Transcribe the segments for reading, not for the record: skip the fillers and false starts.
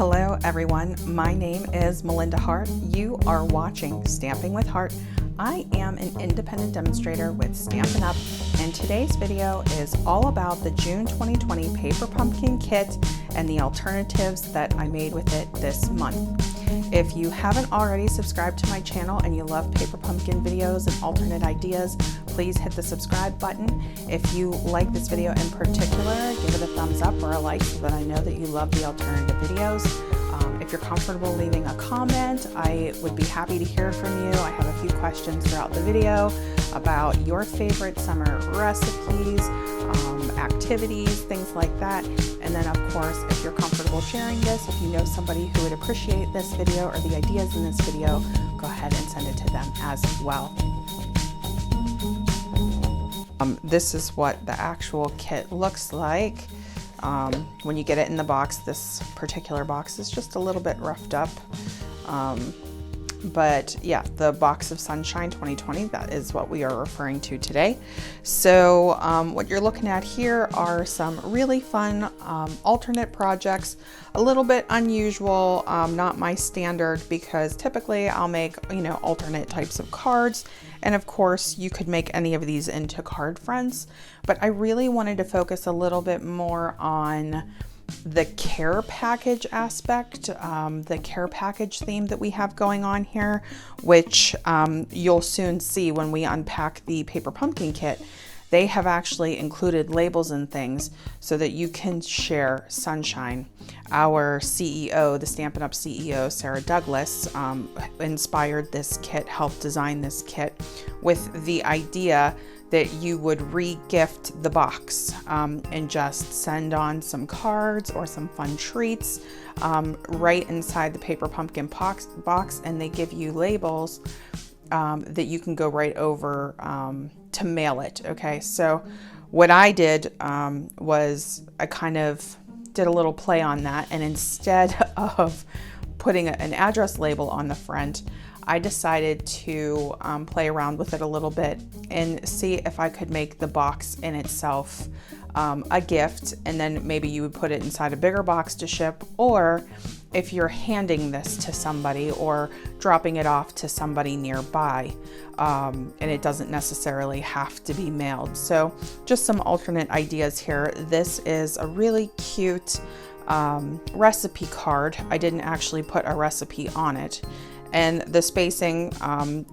Hello everyone, my name is Melinda Hart. You are watching Stamping with Hart. I am an independent demonstrator with Stampin' Up, and today's video is all about the June 2020 Paper Pumpkin Kit and the alternatives that I made with it this month. If you haven't already subscribed to my channel and you love paper pumpkin videos and alternate ideas, please hit the subscribe button. If you like this video in particular, give it a thumbs up or a like so that I know that you love the alternative videos. If you're comfortable leaving a comment, I would be happy to hear from you. I have a few questions throughout the video about your favorite summer recipes, activities, things like that. And then of course, if you're comfortable sharing this, if you know somebody who would appreciate this video or the ideas in this video, go ahead and send it to them as well. This is what the actual kit looks like. When you get it in the box, this particular box is just a little bit roughed up. But yeah, the box of Sunshine 2020, that is what we are referring to today. So what you're looking at here are some really fun alternate projects, a little bit unusual, not my standard, because typically I'll make, alternate types of cards. And of course you could make any of these into card fronts, but I really wanted to focus a little bit more on the care package aspect, the care package theme that we have going on here, which you'll soon see when we unpack the Paper Pumpkin Kit. They have actually included labels and things so that you can share Sunshine. Our CEO, the Stampin' Up CEO, Sarah Douglas, inspired this kit, helped design this kit with the idea that you would re-gift the box and just send on some cards or some fun treats right inside the Paper Pumpkin box, and they give you labels that you can go right over to mail it. Okay, so what I did was I kind of did a little play on that, and instead of putting an address label on the front, I decided to play around with it a little bit and see if I could make the box in itself a gift, and then maybe you would put it inside a bigger box to ship, or if you're handing this to somebody or dropping it off to somebody nearby, and it doesn't necessarily have to be mailed. So just some alternate ideas here. This is a really cute recipe card. I didn't actually put a recipe on it. And the spacing,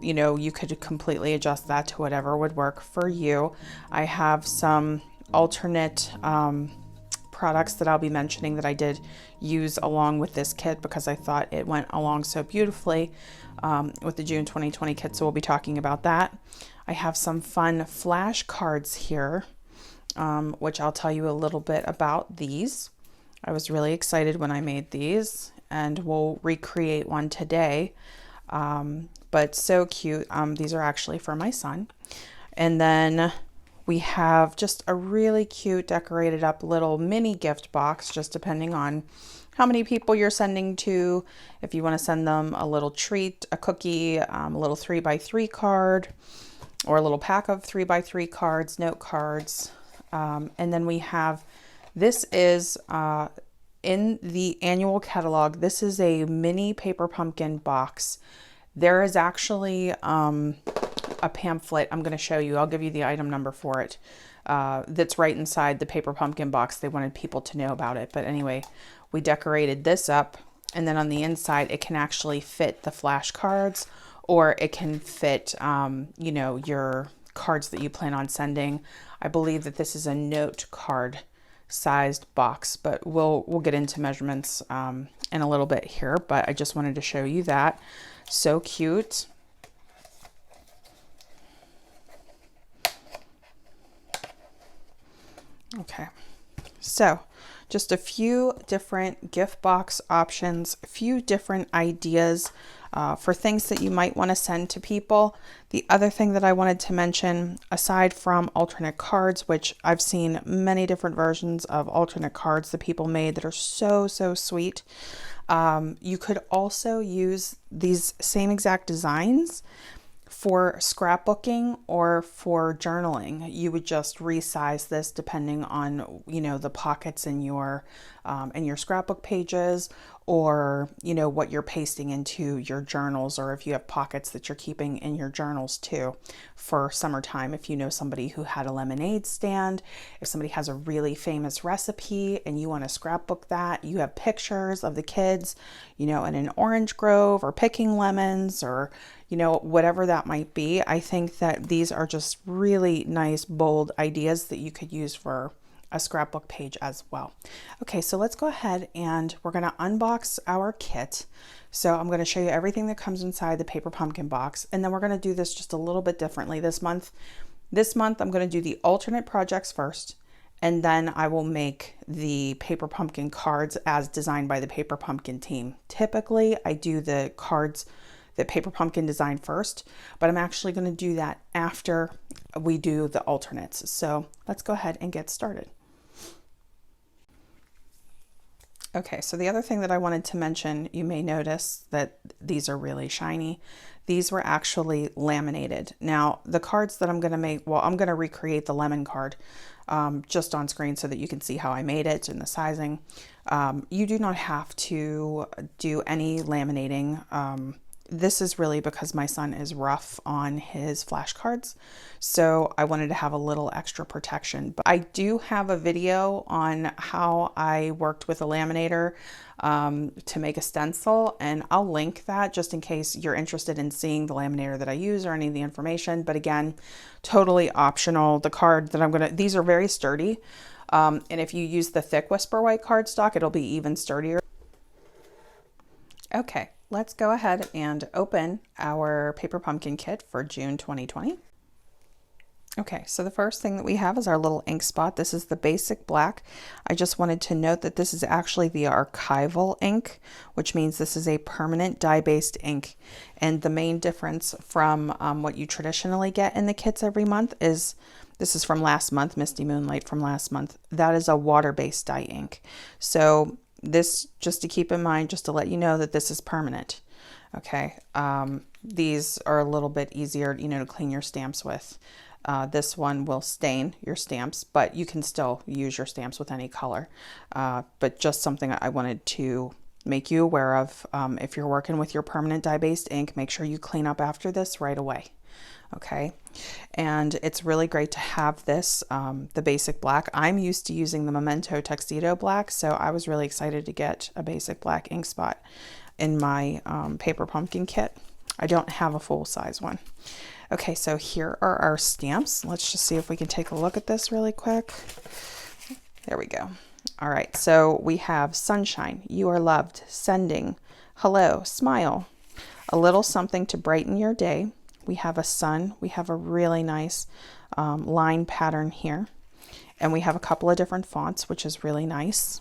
you could completely adjust that to whatever would work for you. I have some alternate products that I'll be mentioning that I did use along with this kit because I thought it went along so beautifully with the June 2020 kit, so we'll be talking about that. I have some fun flash cards here, which I'll tell you a little bit about these. I was really excited when I made these, and we'll recreate one today, but so cute. These are actually for my son. And then we have just a really cute decorated up little mini gift box, just depending on how many people you're sending to. If you want to send them a little treat, a cookie, a little 3x3 card, or a little pack of 3x3 cards, note cards. And then we have, this is in the annual catalog, this is a mini Paper Pumpkin box. There is actually a pamphlet I'm going to show you. I'll give you the item number for it. That's right inside the Paper Pumpkin box. They wanted people to know about it. But anyway, we decorated this up, and then on the inside it can actually fit the flash cards, or it can fit your cards that you plan on sending. I believe that this is a note card sized box, but we'll get into measurements in a little bit here, but I just wanted to show you that. So cute. Okay, so just a few different gift box options, a few different ideas for things that you might want to send to people. The other thing that I wanted to mention, aside from alternate cards, which I've seen many different versions of alternate cards that people made that are so sweet, you could also use these same exact designs for scrapbooking or for journaling. You would just resize this depending on, the pockets in your scrapbook pages, or, you know, what you're pasting into your journals, or if you have pockets that you're keeping in your journals too for summertime. If you know somebody who had a lemonade stand, if somebody has a really famous recipe and you want to scrapbook that, you have pictures of the kids, you know, in an orange grove or picking lemons, or, you know, whatever that might be. I think that these are just really nice, bold ideas that you could use for a scrapbook page as well. Okay, so let's go ahead and we're going to unbox our kit. So I'm going to show you everything that comes inside the paper pumpkin box, and then we're going to do this just a little bit differently this month. This month I'm going to do the alternate projects first, and then I will make the paper pumpkin cards as designed by the paper pumpkin team. Typically I do the cards that paper pumpkin designed first, but I'm actually going to do that after we do the alternates. So let's go ahead and get started. Okay, so the other thing that I wanted to mention, you may notice that these are really shiny. These were actually laminated. Now, the cards that I'm going to make, well, I'm going to recreate the lemon card just on screen so that you can see how I made it and the sizing. You do not have to do any laminating. This is really because my son is rough on his flashcards, so I wanted to have a little extra protection. But I do have a video on how I worked with a laminator to make a stencil, and I'll link that just in case you're interested in seeing the laminator that I use or any of the information. But again, totally optional. The card that these are very sturdy, and if you use the thick Whisper White cardstock, it'll be even sturdier. Okay. Let's go ahead and open our paper pumpkin kit for June 2020. Okay, so the first thing that we have is our little ink spot. This is the basic black. I just wanted to note that this is actually the archival ink, which means this is a permanent dye-based ink. And the main difference from what you traditionally get in the kits every month is, this is from last month, Misty Moonlight from last month. That is a water-based dye ink. So this, just to keep in mind, just to let you know that this is permanent. Okay, these are a little bit easier, you know, to clean your stamps with. This one will stain your stamps, but you can still use your stamps with any color. But just something I wanted to make you aware of. If you're working with your permanent dye-based ink, make sure you clean up after this right away. Okay, and it's really great to have this, the basic black. I'm used to using the Memento Tuxedo black, so I was really excited to get a basic black ink spot in my paper pumpkin kit. I don't have a full size one. Okay, so here are our stamps. Let's just see if we can take a look at this really quick. There we go. All right, so we have sunshine, you are loved, sending, hello, smile, a little something to brighten your day. We have a sun, we have a really nice line pattern here, and we have a couple of different fonts, which is really nice.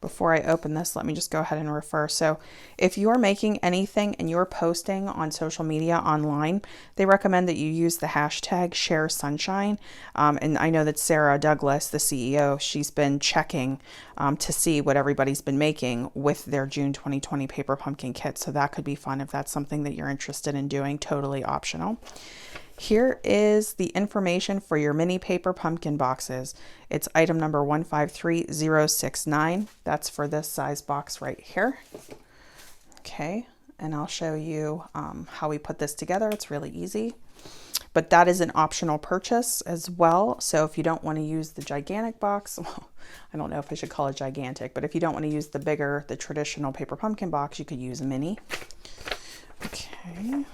Before I open this, let me just go ahead and refer. So if you are making anything and you're posting on social media online, they recommend that you use the hashtag #ShareSunshine. And I know that Sarah Douglas, the CEO, she's been checking to see what everybody's been making with their June 2020 paper pumpkin kit. So that could be fun if that's something that you're interested in doing, totally optional. Here is the information for your mini paper pumpkin boxes. It's item number 153069. That's for this size box right here. Okay, and I'll show you how we put this together. It's really easy, but that is an optional purchase as well. So if you don't want to use the gigantic box, well, I don't know if I should call it gigantic, but if you don't want to use the traditional paper pumpkin box, you could use a mini. Okay.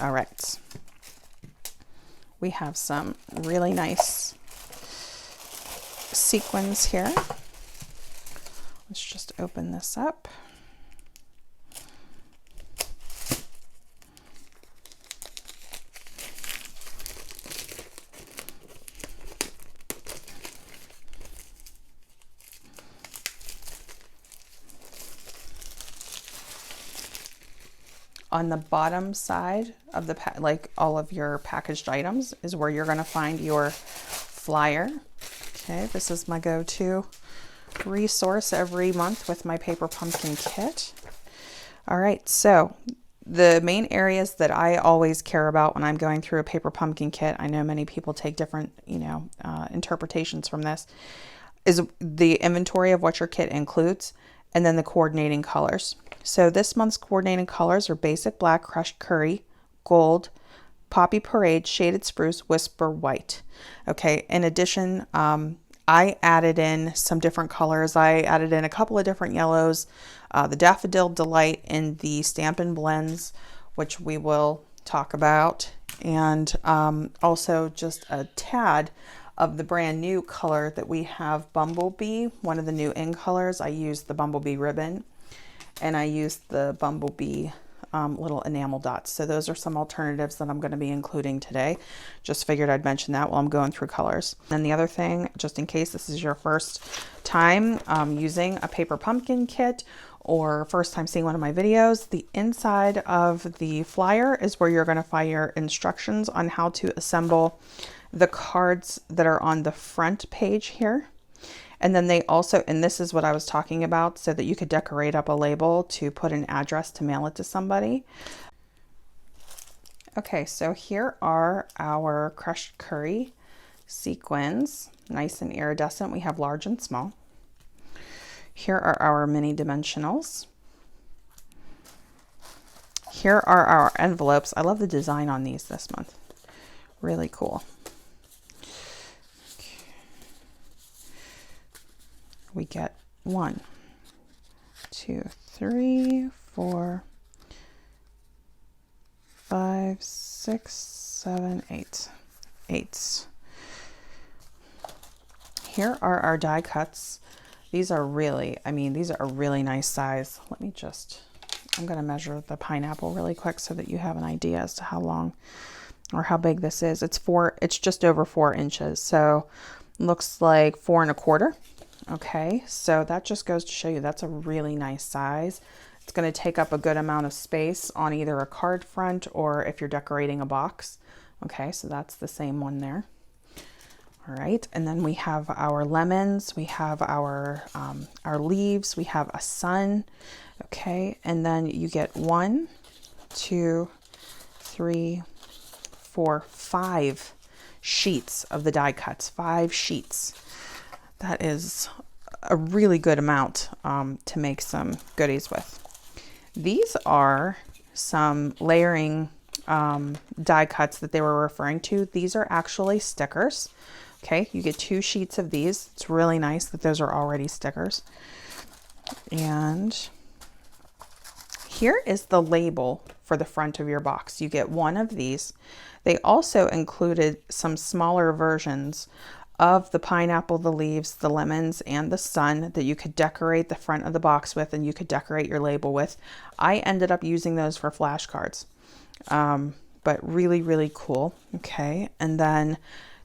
All right, we have some really nice sequins here. Let's just open this up. On the bottom side of the like all of your packaged items is where you're going to find your flyer. Okay, this is my go-to resource every month with my paper pumpkin kit. All right, so The main areas that I always care about when I'm going through a paper pumpkin kit, I know many people take different, interpretations from this, is the inventory of what your kit includes, and then the coordinating colors. So this month's coordinating colors are Basic Black, Crushed Curry, Gold, Poppy Parade, Shaded Spruce, Whisper White. Okay, in addition, I added in some different colors. I added in a couple of different yellows, the Daffodil Delight in the Stampin blends, which we will talk about, and also just a tad of the brand new color that we have, Bumblebee, one of the new in colors. I used the Bumblebee Ribbon, and I used the Bumblebee little enamel dots. So those are some alternatives that I'm going to be including today. Just figured I'd mention that while I'm going through colors. And the other thing, just in case this is your first time using a paper pumpkin kit or first time seeing one of my videos, the inside of the flyer is where you're going to find your instructions on how to assemble the cards that are on the front page here. And then they also, and this is what I was talking about, so that you could decorate up a label to put an address to mail it to somebody. Okay, so here are our Crushed Curry sequins, nice and iridescent. We have large and small. Here are our mini dimensionals. Here are our envelopes. I love the design on these this month. Really cool. We get 1, 2, 3, 4, 5, 6, 7, 8. 8. Here are our die cuts. These are really, these are a really nice size. Let me just, I'm going to measure the pineapple really quick so that you have an idea as to how long or how big this is. It's just over 4 inches. So looks like 4 1/4. Okay, so that just goes to show you that's a really nice size. It's going to take up a good amount of space on either a card front or if you're decorating a box. Okay, so that's the same one there. All right, and then we have our lemons, we have our leaves, we have a sun. Okay, and then you get 1, 2, 3, 4, 5 sheets of the die cuts. 5 sheets. That is a really good amount to make some goodies with. These are some layering die cuts that they were referring to. These are actually stickers. Okay, you get 2 sheets of these. It's really nice that those are already stickers. And here is the label for the front of your box. You get 1 of these. They also included some smaller versions of the pineapple, the leaves, the lemons, and the sun that you could decorate the front of the box with and you could decorate your label with. I ended up using those for flashcards, but really, really cool. Okay, and then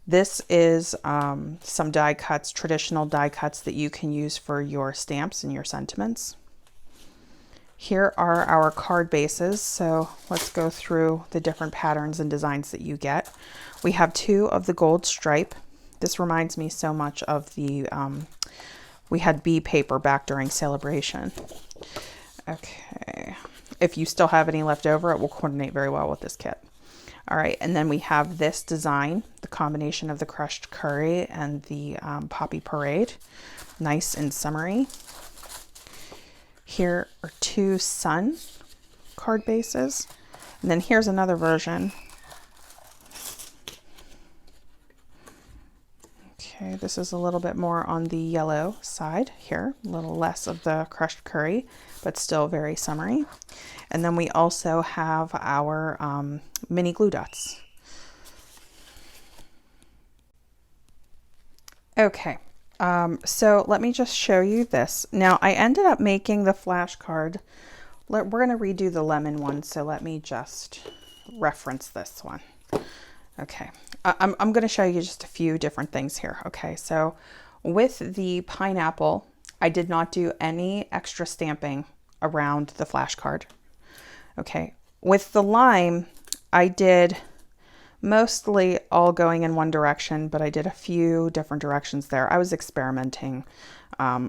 this is some die cuts, traditional die cuts that you can use for your stamps and your sentiments. Here are our card bases. So let's go through the different patterns and designs that you get. We have 2 of the gold stripe. This reminds me so much of the, we had bee paper back during Celebration. Okay, if you still have any left over, it will coordinate very well with this kit. All right, and then we have this design, the combination of the Crushed Curry and the Poppy Parade. Nice and summery. Here are 2 sun card bases. And then here's another version. Okay, this is a little bit more on the yellow side here, a little less of the Crushed Curry, but still very summery. And then we also have our mini glue dots. Okay, so let me just show you this. Now I ended up making the flashcard. We're going to redo the lemon one, so let me just reference this one. Okay, I'm going to show you just a few different things here. Okay, so with the pineapple, I did not do any extra stamping around the flashcard. Okay, with the lime, I did mostly all going in one direction, but I did a few different directions there. I was experimenting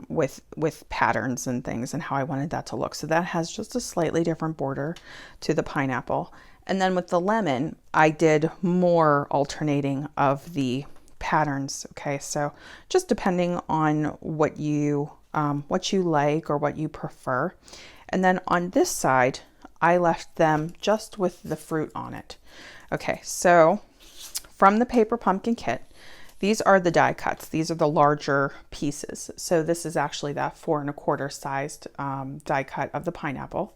with patterns and things and how I wanted that to look. So that has just a slightly different border to the pineapple. And then with the lemon, I did more alternating of the patterns. Okay, so just depending on what you like or what you prefer. And then on this side, I left them just with the fruit on it. Okay, so from the paper pumpkin kit, these are the die cuts. These are the larger pieces. So this is actually that 4 1/4 sized die cut of the pineapple.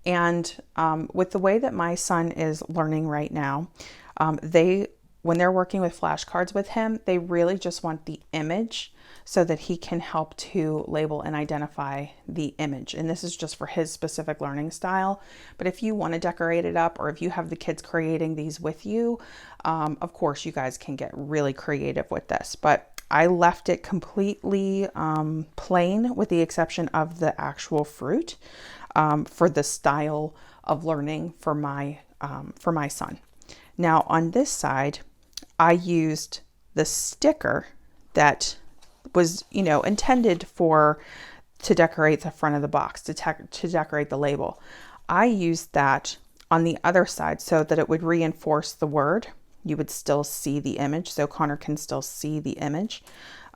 And with the way that my son is learning right now, when they're working with flashcards with him, they really just want the image so that he can help to label and identify the image. And this is just for his specific learning style. But if you want to decorate it up, or if you have the kids creating these with you, of course you guys can get really creative with this. But I left it completely plain with the exception of the actual fruit for the style of learning for my son. Now on this side, I used the sticker that was, intended to decorate the front of the box, to decorate the label. I used that on the other side so that it would reinforce the word. You would still see the image, so Connor can still see the image,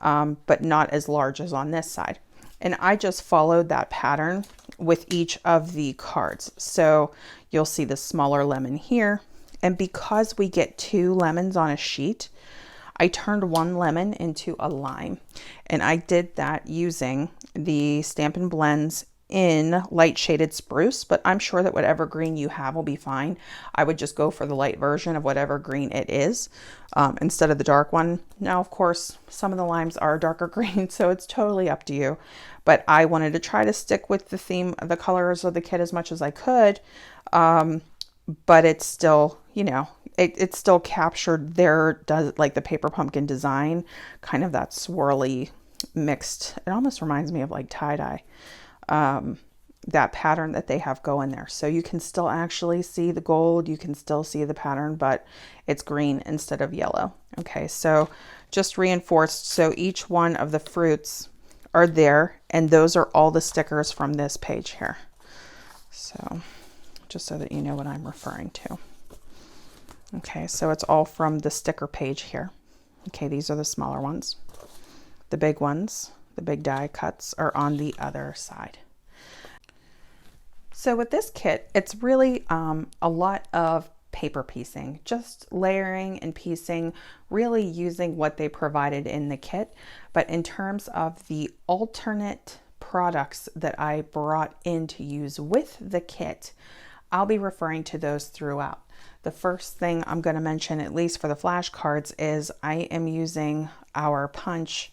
but not as large as on this side. And I just followed that pattern with each of the cards. So you'll see the smaller lemon here. And because we get 2 lemons on a sheet, I turned 1 lemon into a lime. And I did that using the Stampin' Blends in light shaded spruce, but I'm sure that whatever green you have will be fine. I would just go for the light version of whatever green it is instead of the dark one. Now, of course, some of the limes are darker green, so it's totally up to you. But I wanted to try to stick with the theme of the colors of the kit as much as I could. But it's still, it still captured like the paper pumpkin design, kind of that swirly mixed. It almost reminds me of like tie-dye, that pattern that they have going there. So you can still actually see the gold, you can still see the pattern, but it's green instead of yellow. Okay, so just reinforced. So each one of the fruits are there, and those are all the stickers from this page here. So just so that you know what I'm referring to. Okay, so it's all from the sticker page here. Okay, these are the smaller ones. The big ones, the big die cuts, are on the other side. So with this kit, it's really a lot of paper piecing, just layering and piecing, really using what they provided in the kit. But in terms of the alternate products that I brought in to use with the kit, I'll be referring to those throughout. The first thing I'm going to mention, at least for the flashcards, is I am using our punch.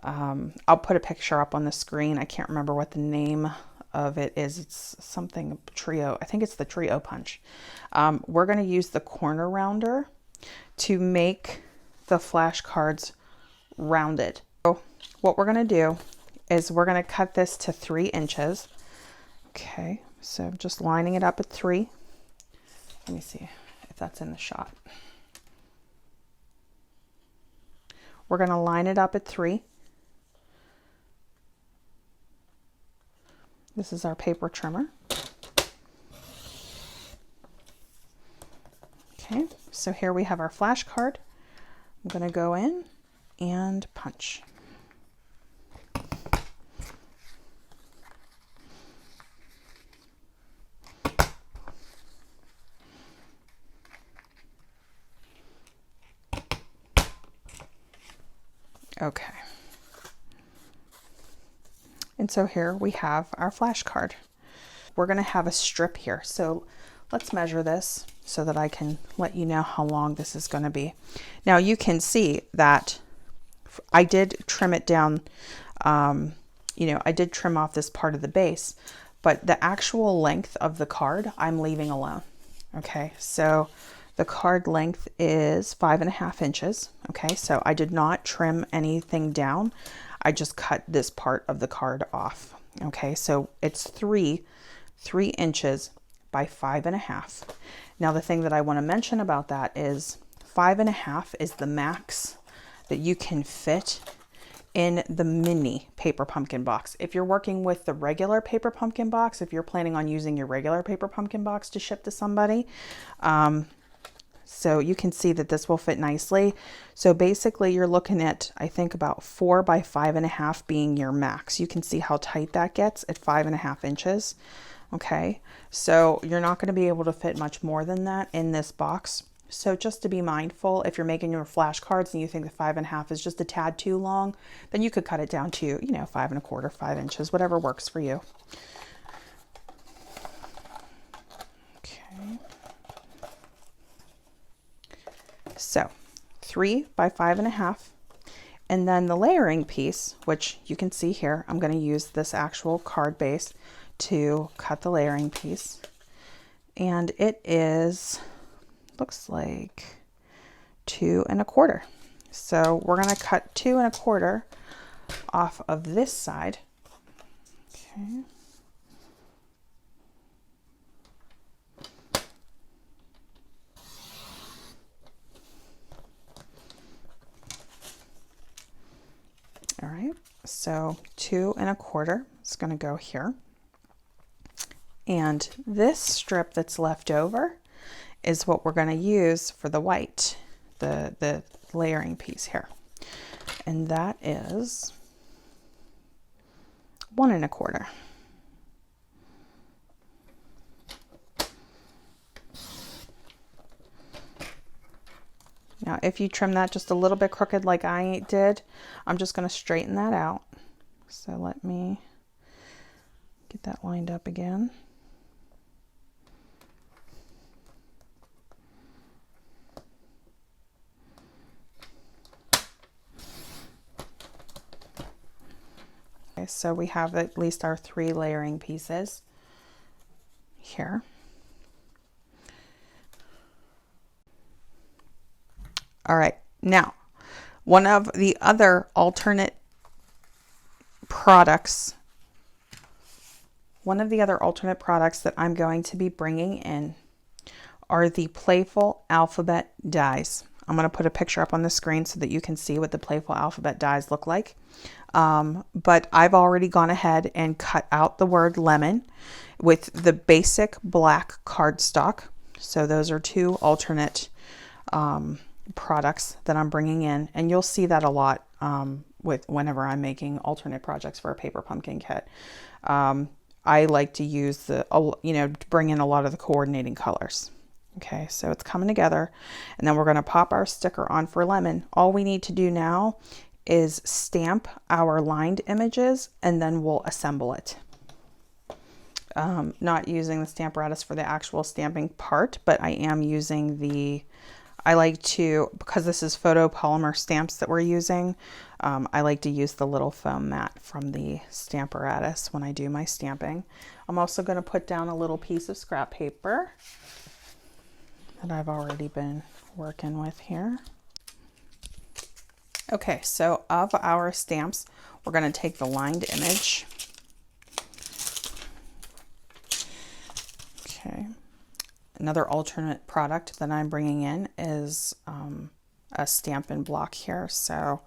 I'll put a picture up on the screen. I can't remember what the name of it is. It's something trio. I think it's the trio punch. We're going to use the corner rounder to make the flashcards rounded. So what we're going to do is we're going to cut this to 3 inches. Okay. So just lining it up at 3. Let me see if that's in the shot. We're going to line it up at 3. This is our paper trimmer. Okay, so here we have our flashcard. I'm going to go in and punch. Okay. And so here we have our flashcard. We're going to have a strip here. So let's measure this so that I can let you know how long this is going to be. Now you can see that I did trim it down. I did trim off this part of the base, but the actual length of the card I'm leaving alone. Okay, so the card length is 5.5 inches. Okay, so I did not trim anything down. I just cut this part of the card off. Okay, so it's 3 inches by 5.5. Now the thing that I want to mention about that is 5.5 is the max that you can fit in the mini paper pumpkin box. If you're working with the regular paper pumpkin box, if you're planning on using your regular paper pumpkin box to ship to somebody, so you can see that this will fit nicely. So basically you're looking at, I think, about 4 by 5.5 being your max. You can see how tight that gets at 5.5 inches. Okay, so you're not going to be able to fit much more than that in this box. So just to be mindful, if you're making your flashcards and you think the 5.5 is just a tad too long, then you could cut it down to, you know, 5.25, 5 inches, whatever works for you. Okay. So 3 by 5.5, and then the layering piece, which you can see here, I'm going to use this actual card base to cut the layering piece, and it is, looks like 2 1/4. So we're going to cut 2 1/4 off of this side. Okay. All right, so 2 1/4 is going to go here. And this strip that's left over is what we're going to use for the white, the layering piece here. And that is 1 1/4. Now, if you trim that just a little bit crooked like I did, I'm just going to straighten that out. So let me get that lined up again. Okay, so we have at least our 3 layering pieces here. All right, now one of the other alternate products that I'm going to be bringing in are the Playful Alphabet dies. I'm going to put a picture up on the screen so that you can see what the Playful Alphabet dies look like. But I've already gone ahead and cut out the word lemon with the basic black cardstock. So those are 2 alternate products that I'm bringing in, and you'll see that a lot with whenever I'm making alternate projects for a paper pumpkin kit. I like to use bring in a lot of the coordinating colors. Okay, so it's coming together, and then we're going to pop our sticker on for lemon. All we need to do now is stamp our lined images, and then we'll assemble it. Not using the Stamparatus for the actual stamping part, but I am using I like to, because this is photopolymer stamps that we're using, I like to use the little foam mat from the Stamparatus when I do my stamping. I'm also going to put down a little piece of scrap paper that I've already been working with here. Okay, so of our stamps, we're going to take the lined image. Okay. Another alternate product that I'm bringing in is a Stampin block here. So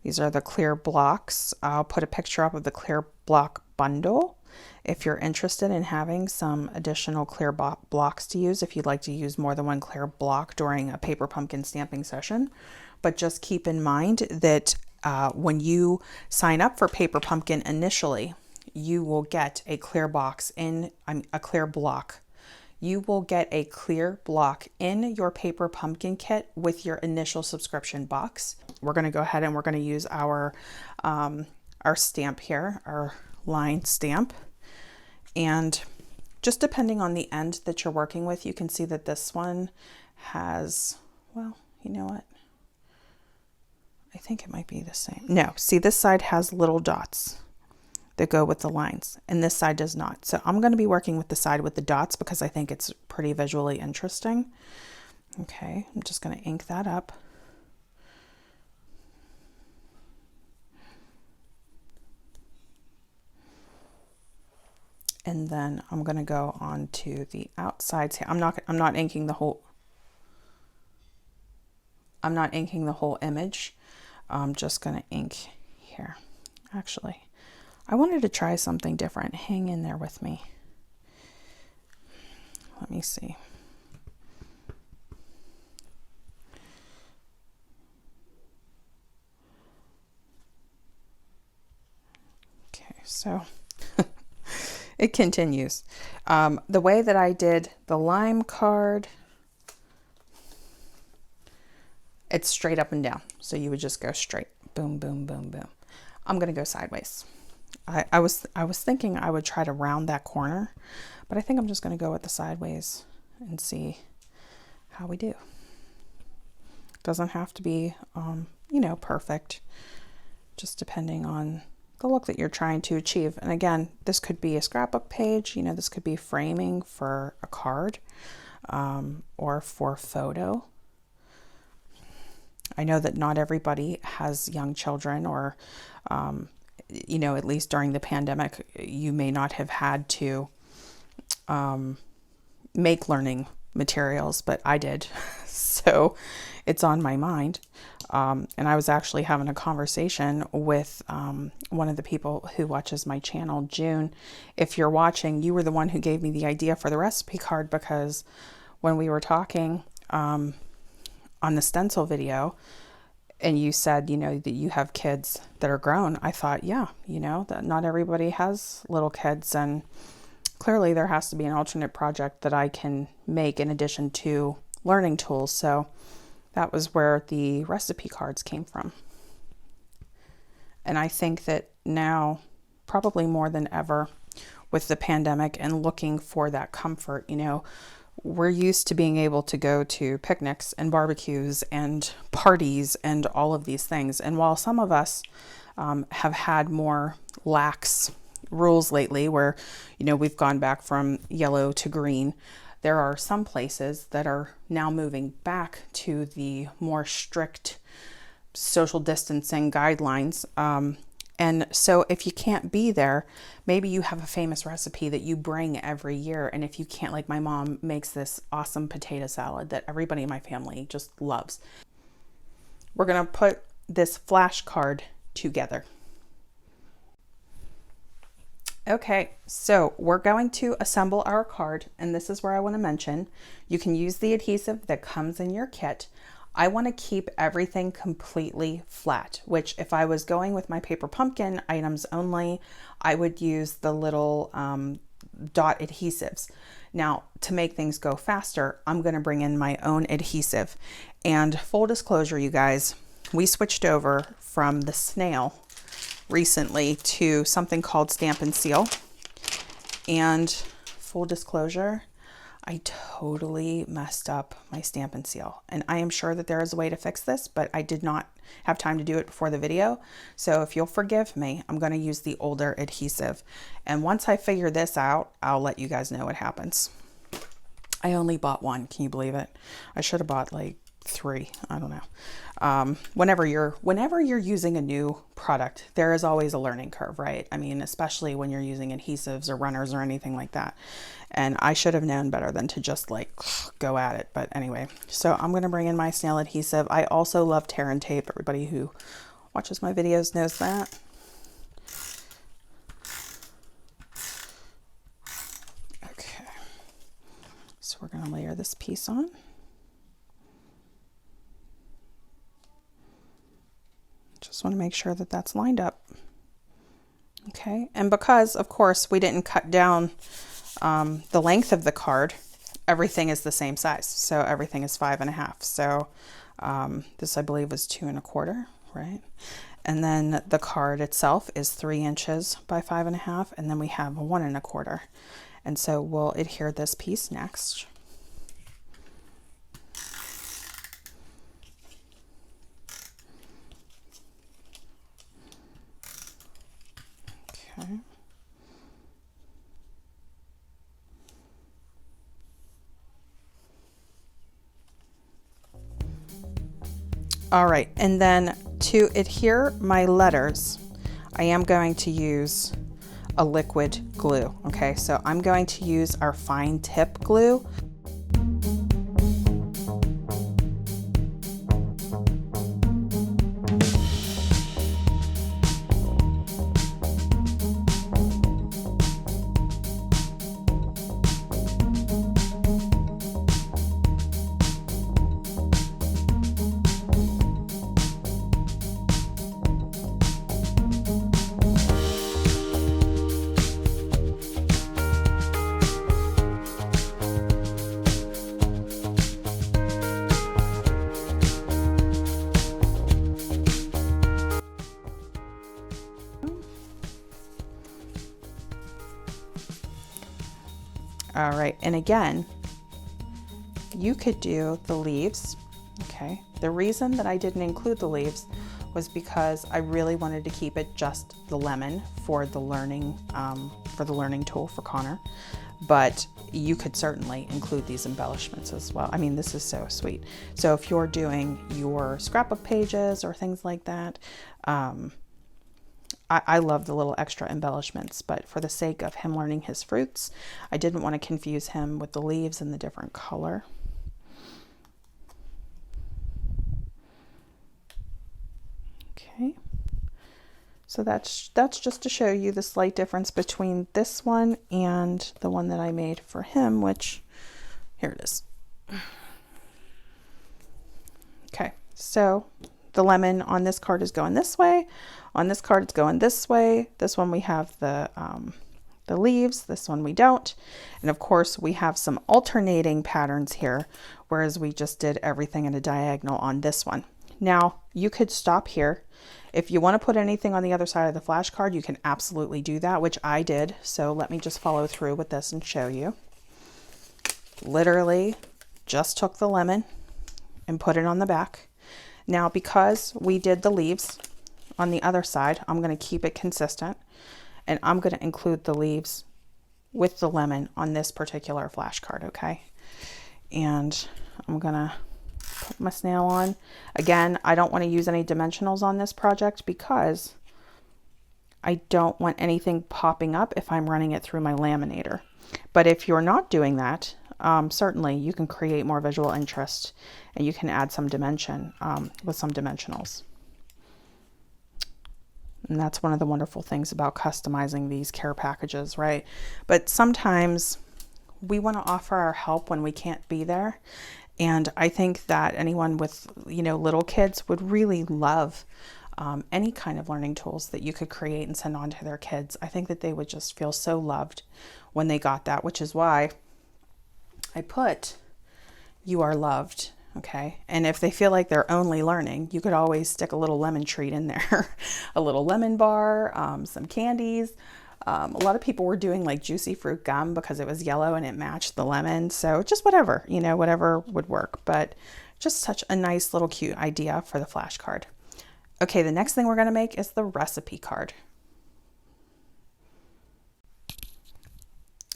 these are the clear blocks. I'll put a picture up of the clear block bundle if you're interested in having some additional clear blocks to use, if you'd like to use more than one clear block during a paper pumpkin stamping session. But just keep in mind that when you sign up for Paper Pumpkin initially, you will get a clear box a clear block. You will get a clear block in your Paper Pumpkin kit with your initial subscription box. We're going to go ahead and we're going to use our stamp here, our line stamp. And just depending on the end that you're working with, you can see that this one has, well, you know what? I think it might be the same. No, see, this side has little dots that go with the lines, and this side does not. So I'm going to be working with the side with the dots because I think it's pretty visually interesting. Okay, I'm just going to ink that up. And then I'm going to go on to the outsides here. I'm not inking the whole. I'm not inking the whole image. I'm just going to ink here. Actually, I wanted to try something different. Hang in there with me. Let me see. Okay, so it continues. The way that I did the lime card, it's straight up and down. So you would just go straight, boom, boom, boom, boom. I'm going to go sideways. I was thinking I would try to round that corner, but I think I'm just going to go with the sideways and see how we do. Doesn't have to be, you know, perfect, just depending on the look that you're trying to achieve. And again, this could be a scrapbook page, you know, this could be framing for a card, or for a photo. I know that not everybody has young children, or, you know, at least during the pandemic, you may not have had to make learning materials, but I did. So it's on my mind. And I was actually having a conversation with one of the people who watches my channel, June. If you're watching, you were the one who gave me the idea for the recipe card, because when we were talking on the stencil video, and you said, you know, that you have kids that are grown, I thought, yeah, you know, that not everybody has little kids, and clearly there has to be an alternate project that I can make in addition to learning tools. So that was where the recipe cards came from. And I think that now, probably more than ever, with the pandemic and looking for that comfort, you know, we're used to being able to go to picnics and barbecues and parties and all of these things. And while some of us have had more lax rules lately, where, you know, we've gone back from yellow to green, there are some places that are now moving back to the more strict social distancing guidelines. And so if you can't be there, maybe you have a famous recipe that you bring every year. And if you can't, like my mom makes this awesome potato salad that everybody in my family just loves. We're going to put this flashcard together. Okay, so we're going to assemble our card, and this is where I want to mention, you can use the adhesive that comes in your kit. I want to keep everything completely flat, which if I was going with my paper pumpkin items only, I would use the little dot adhesives. Now, to make things go faster, I'm going to bring in my own adhesive. And full disclosure, you guys, we switched over from the snail recently to something called Stampin' Seal. And full disclosure, I totally messed up my Stampin' Seal, and I am sure that there is a way to fix this, but I did not have time to do it before the video. So if you'll forgive me, I'm going to use the older adhesive. And once I figure this out, I'll let you guys know what happens. I only bought one. Can you believe it? I should have bought like 3. I don't know. Whenever you're using a new product, there is always a learning curve, right? I mean, especially when you're using adhesives or runners or anything like that. And I should have known better than to just like go at it. But anyway, so I'm going to bring in my snail adhesive. I also love tear and tape. Everybody who watches my videos knows that. Okay. So we're going to layer this piece on. Just want to make sure that that's lined up. Okay, and because of course we didn't cut down the length of the card, everything is the same size. So everything is 5.5. So this I believe was 2 1/4, right? And then the card itself is 3 inches by 5.5, and then we have 1 1/4. And so we'll adhere this piece next. Okay. All right, and then to adhere my letters, I am going to use a liquid glue. Okay, so I'm going to use our fine tip glue. All right, and again, you could do the leaves, okay? The reason that I didn't include the leaves was because I really wanted to keep it just the lemon for the learning tool for Connor. But you could certainly include these embellishments as well. I mean, this is so sweet. So if you're doing your scrapbook pages or things like that, I love the little extra embellishments, but for the sake of him learning his fruits, I didn't want to confuse him with the leaves in the different color. Okay. So that's just to show you the slight difference between this one and the one that I made for him, which, here it is. Okay, so the lemon on this card is going this way. On this card, it's going this way. This one we have the leaves. This one we don't. And of course, we have some alternating patterns here, whereas we just did everything in a diagonal on this one. Now, you could stop here. If you want to put anything on the other side of the flashcard, you can absolutely do that, which I did. So let me just follow through with this and show you. Literally just took the lemon and put it on the back. Now, because we did the leaves on the other side, I'm going to keep it consistent, and I'm going to include the leaves with the lemon on this particular flashcard, okay? And I'm going to put my snail on. Again, I don't want to use any dimensionals on this project because I don't want anything popping up if I'm running it through my laminator. But if you're not doing that, certainly you can create more visual interest and you can add some dimension with some dimensionals. And that's one of the wonderful things about customizing these care packages, right? But sometimes we want to offer our help when we can't be there. And I think that anyone with, little kids would really love any kind of learning tools that you could create and send on to their kids. I think that they would just feel so loved when they got that, which is why I put "you are loved." Okay. And if they feel like they're only learning, you could always stick a little lemon treat in there, a little lemon bar, some candies. A lot of people were doing like juicy fruit gum because it was yellow and it matched the lemon. So just whatever, whatever would work, but just such a nice little cute idea for the flashcard. Okay. The next thing we're going to make is the recipe card.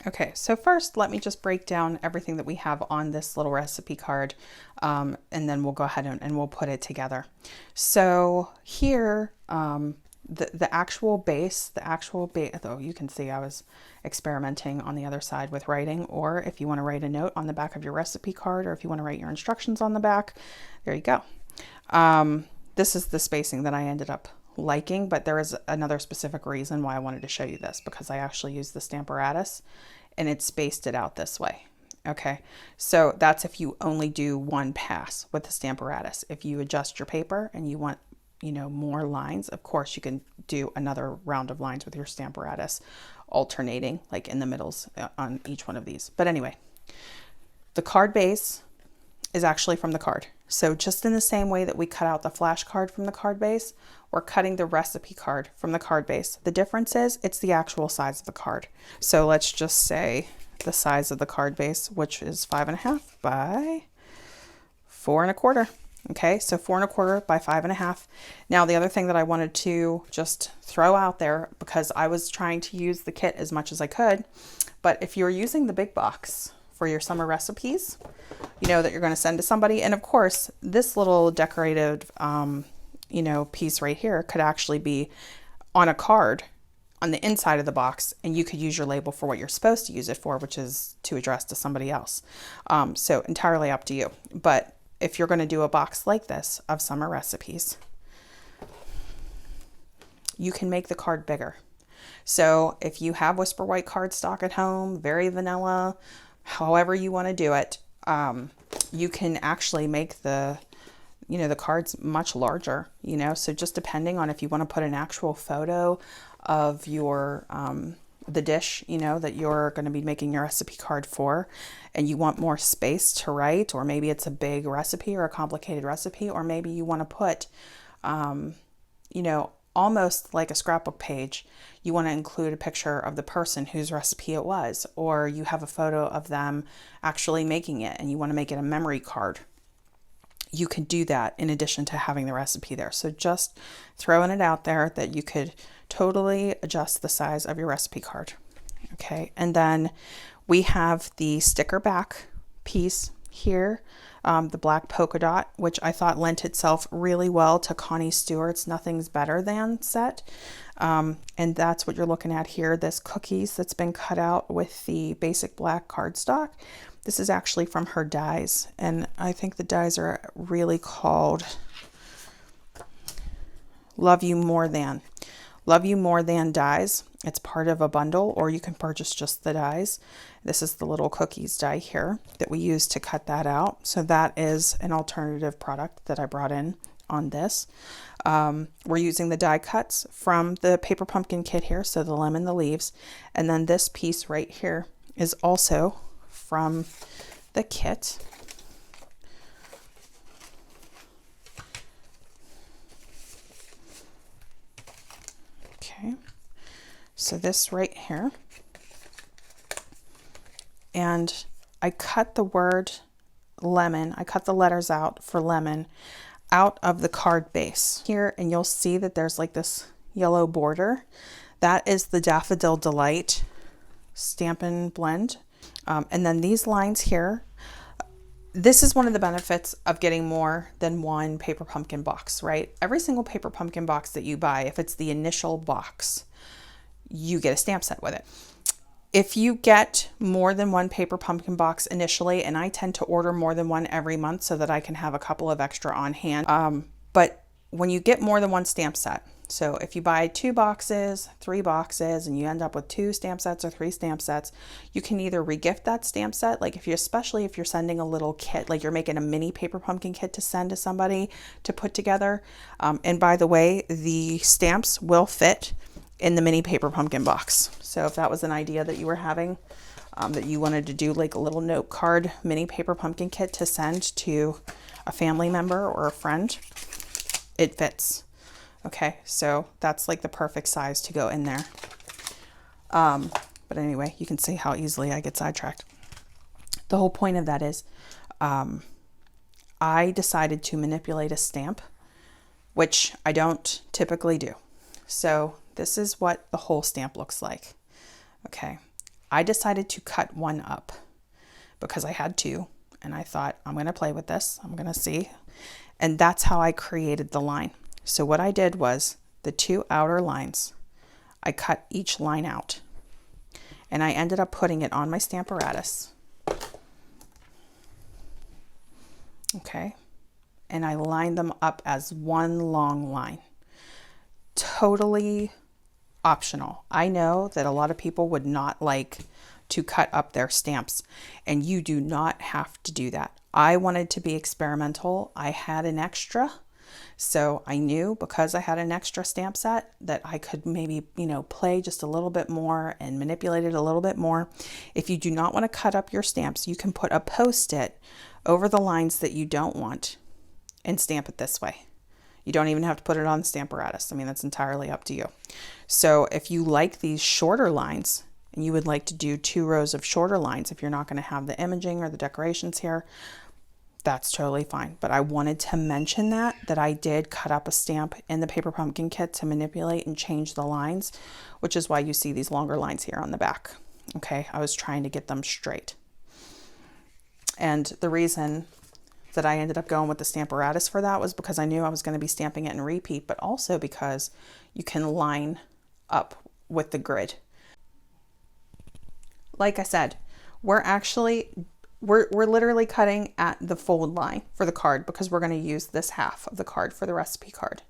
Okay, so first let me just break down everything that we have on this little recipe card, and then we'll go ahead and we'll put it together. So here, the actual base, though you can see I was experimenting on the other side with writing, or if you want to write a note on the back of your recipe card, or if you want to write your instructions on the back, there you go. This is the spacing that I ended up liking, but there is another specific reason why I wanted to show you this, because I actually used the Stamparatus and it spaced it out this way. Okay, so that's if you only do one pass with the Stamparatus. If you adjust your paper and you want, more lines, of course you can do another round of lines with your Stamparatus, alternating like in the middles on each one of these. But anyway, the card base is actually from the card. So just in the same way that we cut out the flash card from the card base, we're cutting the recipe card from the card base. The difference is it's the actual size of the card. So let's just say the size of the card base, which is 5.5 by 4.25. Okay, so 4.25 by 5.5. Now the other thing that I wanted to just throw out there, because I was trying to use the kit as much as I could, but if you're using the big box for your summer recipes, that you're going to send to somebody. And of course, this little decorative, piece right here could actually be on a card on the inside of the box, and you could use your label for what you're supposed to use it for, which is to address to somebody else. So entirely up to you. But if you're going to do a box like this of summer recipes, you can make the card bigger. So if you have Whisper White cardstock at home, very vanilla, however you want to do it, you can actually make the cards much larger, so just depending on if you want to put an actual photo of your, the dish, that you're going to be making your recipe card for, and you want more space to write, or maybe it's a big recipe or a complicated recipe, or maybe you want to put, almost like a scrapbook page, you want to include a picture of the person whose recipe it was, or you have a photo of them actually making it and you want to make it a memory card. You could do that in addition to having the recipe there. So just throwing it out there that you could totally adjust the size of your recipe card. Okay, and then we have the sticker back piece here, the black polka dot, which I thought lent itself really well to Connie Stewart's Nothing's Better Than set. And that's what you're looking at here, this cookies that's been cut out with the basic black cardstock. This is actually from her dies, and I think the dies are really called Love You More Than. Love You More Than dies. It's part of a bundle, or you can purchase just the dies. This is the little cookies die here that we use to cut that out. So that is an alternative product that I brought in on this. We're using the die cuts from the paper pumpkin kit here, so the lemon, the leaves, and then this piece right here is also from the kit. Okay, so this right here, and I cut the word lemon, I cut the letters out for lemon out of the card base here, and you'll see that there's like this yellow border. That is the Daffodil Delight Stampin' blend. And then these lines here, this is one of the benefits of getting more than one paper pumpkin box, right? Every single paper pumpkin box that you buy, if it's the initial box, you get a stamp set with it. If you get more than one paper pumpkin box initially, and I tend to order more than one every month so that I can have a couple of extra on hand. But when you get more than one stamp set, so if you buy 2 boxes, 3 boxes, and you end up with 2 stamp sets or 3 stamp sets, you can either regift that stamp set, like especially if you're sending a little kit, like you're making a mini paper pumpkin kit to send to somebody to put together. And by the way, the stamps will fit in the mini paper pumpkin box. So if that was an idea that you were having, that you wanted to do like a little note card mini paper pumpkin kit to send to a family member or a friend, it fits. Okay, so that's like the perfect size to go in there. But anyway, you can see how easily I get sidetracked. The whole point of that is I decided to manipulate a stamp, which I don't typically do. So this is what the whole stamp looks like. Okay, I decided to cut one up because I had 2, and I thought, I'm going to play with this. I'm going to see. And that's how I created the line. So what I did was the 2 outer lines, I cut each line out, and I ended up putting it on my Stamparatus. Okay, and I lined them up as one long line. Totally optional. I know that a lot of people would not like to cut up their stamps, and you do not have to do that. I wanted to be experimental. I had an extra. So I knew because I had an extra stamp set that I could maybe, play just a little bit more and manipulate it a little bit more. If you do not want to cut up your stamps, you can put a Post-it over the lines that you don't want and stamp it this way. You don't even have to put it on the Stamparatus. I mean, that's entirely up to you. So if you like these shorter lines and you would like to do 2 rows of shorter lines, if you're not going to have the imaging or the decorations here, that's totally fine. But I wanted to mention that I did cut up a stamp in the paper pumpkin kit to manipulate and change the lines, which is why you see these longer lines here on the back. Okay, I was trying to get them straight. And the reason that I ended up going with the Stamparatus for that was because I knew I was going to be stamping it in repeat, but also because you can line up with the grid. Like I said, we're literally cutting at the fold line for the card because we're going to use this half of the card for the recipe card.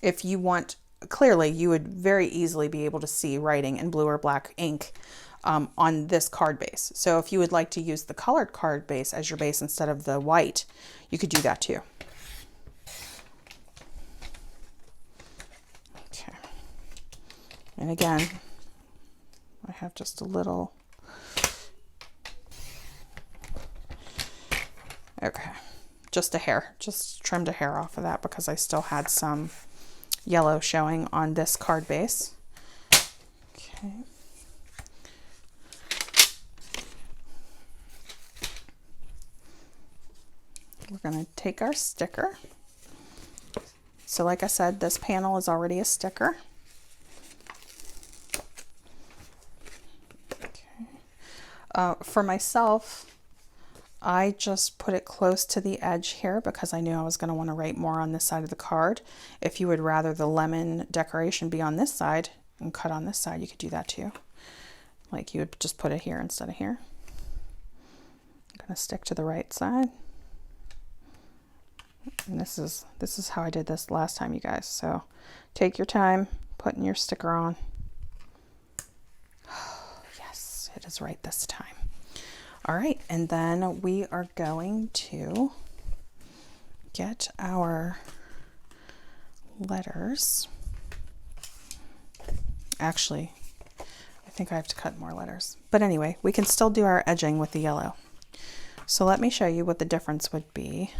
If you want, clearly you would very easily be able to see writing in blue or black ink on this card base. So if you would like to use the colored card base as your base instead of the white, you could do that too. Okay. And again, I have just a little. Okay, just a hair, just trimmed a hair off of that because I still had some yellow showing on this card base. Okay. We're going to take our sticker. So like I said, this panel is already a sticker. Okay. For myself, I just put it close to the edge here because I knew I was going to want to write more on this side of the card. If you would rather the lemon decoration be on this side and cut on this side, you could do that too. Like you would just put it here instead of here. I'm going to stick to the right side. And this is how I did this last time, you guys. So take your time putting your sticker on. Yes, it is right this time. All right, and then we are going to get our letters. Actually, I think I have to cut more letters. But anyway, we can still do our edging with the yellow. So let me show you what the difference would be.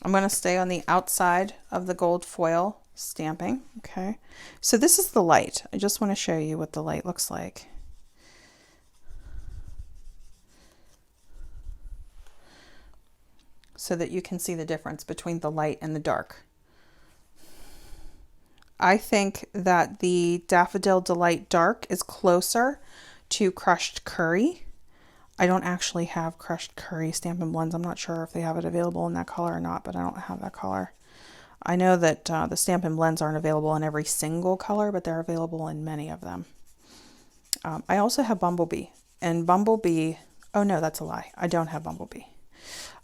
I'm going to stay on the outside of the gold foil stamping. Okay, so this is the light. I just want to show you what the light looks like. So that you can see the difference between the light and the dark. I think that the Daffodil Delight Dark is closer to Crushed Curry. I don't actually have Crushed Curry Stampin' Blends. I'm not sure if they have it available in that color or not, but I don't have that color. I know that the Stampin' Blends aren't available in every single color, but they're available in many of them. I also have Bumblebee. And Bumblebee, oh no, that's a lie. I don't have Bumblebee.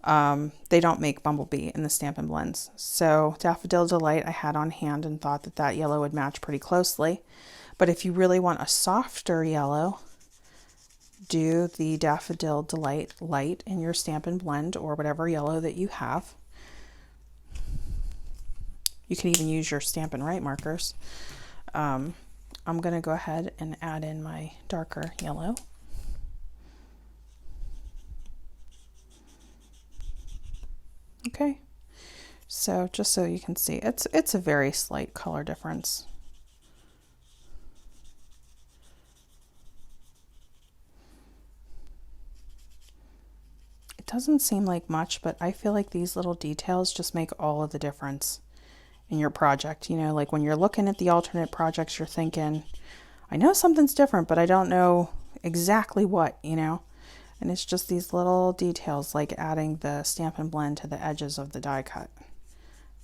They don't make Bumblebee in the Stampin' Blends. So Daffodil Delight I had on hand and thought that that yellow would match pretty closely. But if you really want a softer yellow, do the Daffodil Delight Light in your Stampin' Blend or whatever yellow that you have. You can even use your Stampin' Write markers. I'm going to go ahead and add in my darker yellow. Okay, so just so you can see, it's a very slight color difference. It doesn't seem like much, but I feel like these little details just make all of the difference in your project. You know, like when you're looking at the alternate projects, you're thinking, I know something's different, but I don't know exactly what, you know. And it's just these little details like adding the Stampin' Blend to the edges of the die cut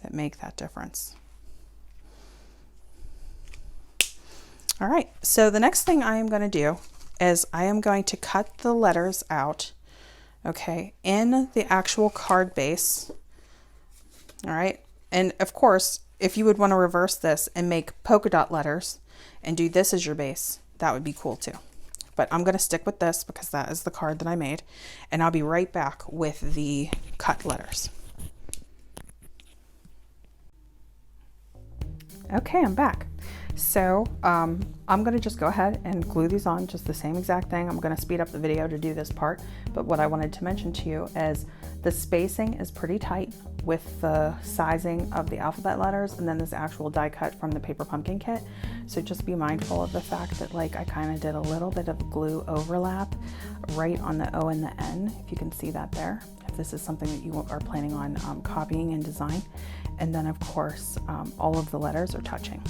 that make that difference. All right, so the next thing I am going to do is I am going to cut the letters out, okay, in the actual card base. All right, and of course, if you would want to reverse this and make polka dot letters and do this as your base, that would be cool too. But I'm going to stick with this because that is the card that I made. And I'll be right back with the cut letters. Okay, I'm back. So I'm going to just go ahead and glue these on, just the same exact thing. I'm going to speed up the video to do this part. But what I wanted to mention to you is the spacing is pretty tight with the sizing of the alphabet letters and then this actual die cut from the paper pumpkin kit. So just be mindful of the fact that like I kind of did a little bit of glue overlap right on the O and the N, if you can see that there, if this is something that you are planning on copying in design. And then of course, all of the letters are touching.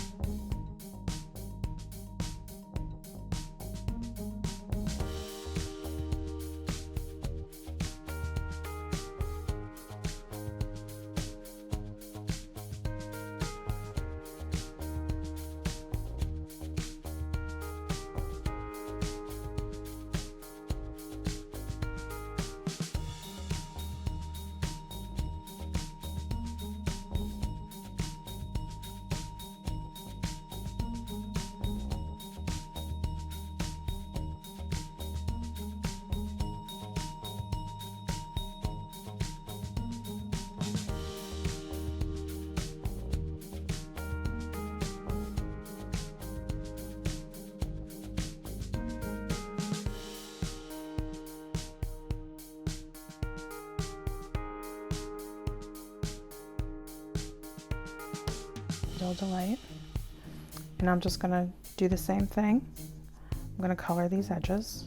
Daffodil Delight. And I'm just going to do the same thing. I'm going to color these edges.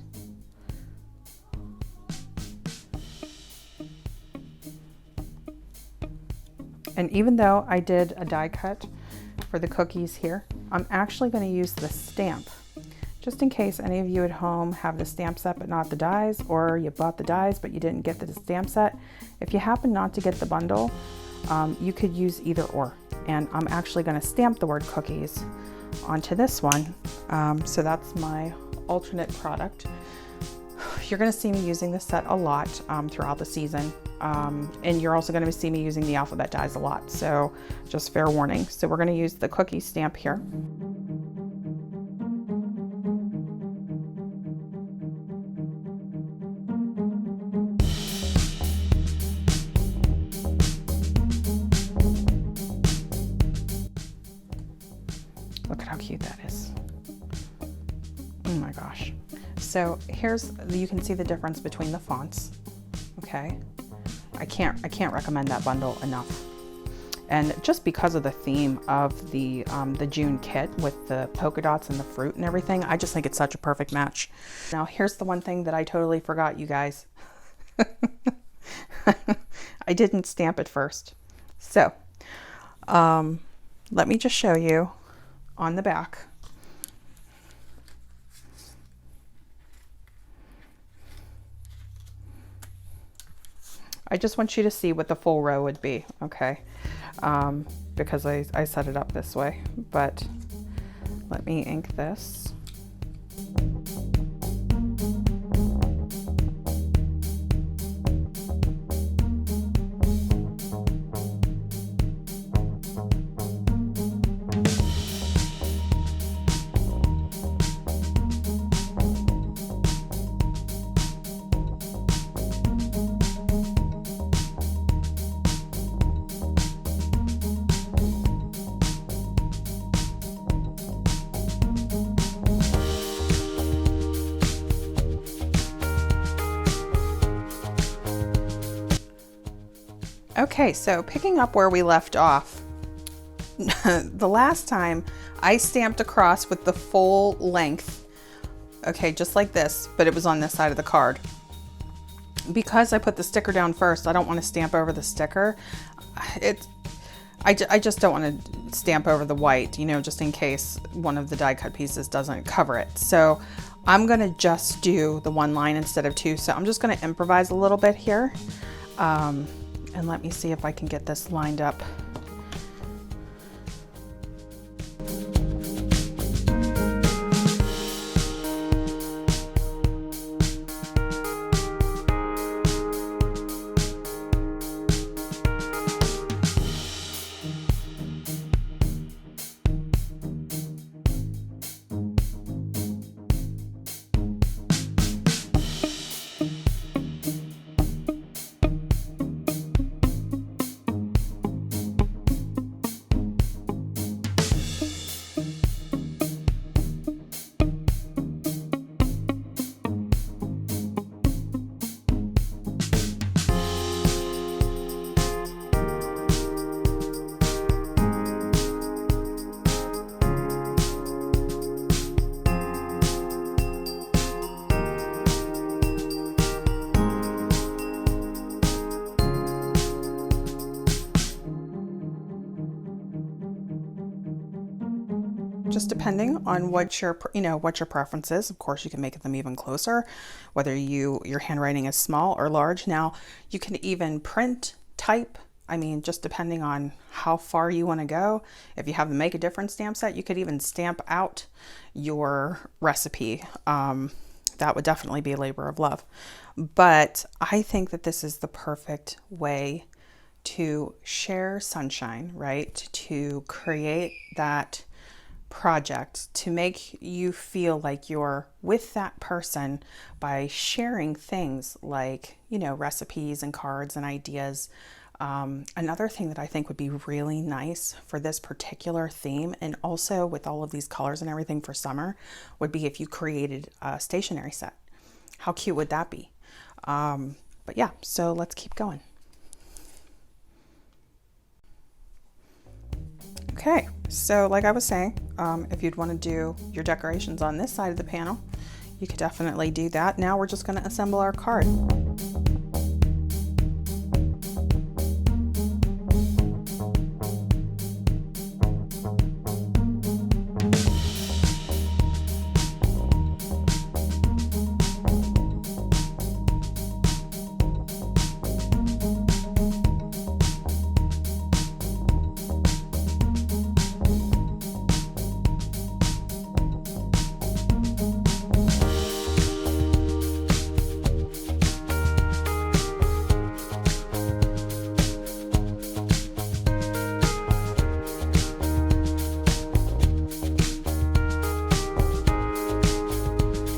And even though I did a die cut for the cookies here, I'm actually going to use the stamp. Just in case any of you at home have the stamp set but not the dies, or you bought the dies but you didn't get the stamp set. If you happen not to get the bundle, you could use either or. And I'm actually going to stamp the word cookies onto this one. So that's my alternate product. You're going to see me using this set a lot throughout the season. And you're also going to see me using the alphabet dies a lot. So just fair warning. So we're going to use the cookie stamp here. Look at how cute that is. Oh my gosh. So you can see the difference between the fonts. Okay. I can't recommend that bundle enough. And just because of the theme of the June kit with the polka dots and the fruit and everything, I just think it's such a perfect match. Now here's the one thing that I totally forgot, you guys. I didn't stamp it first. So let me just show you on the back. I just want you to see what the full row would be, okay? Because I set it up this way, but let me ink this. Okay, so picking up where we left off, the last time I stamped across with the full length, okay, just like this, but it was on this side of the card. Because I put the sticker down first, I don't want to stamp over the sticker. I just don't want to stamp over the white, you know, just in case one of the die cut pieces doesn't cover it. So I'm going to just do the one line instead of two. So I'm just going to improvise a little bit here. And let me see if I can get this lined up. Just depending on what your preference is. Of course, you can make them even closer, whether your handwriting is small or large. Now, you can even print, type. I mean, just depending on how far you want to go. If you have the Make a Difference stamp set, you could even stamp out your recipe. That would definitely be a labor of love. But I think that this is the perfect way to share sunshine, right? To create that project, to make you feel like you're with that person by sharing things like, you know, recipes and cards and ideas. Another thing that I think would be really nice for this particular theme, and also with all of these colors and everything for summer, would be if you created a stationery set. How cute would that be? But yeah, so let's keep going. Okay, So like I was saying, if you'd want to do your decorations on this side of the panel, you could definitely do that. Now we're just going to assemble our card.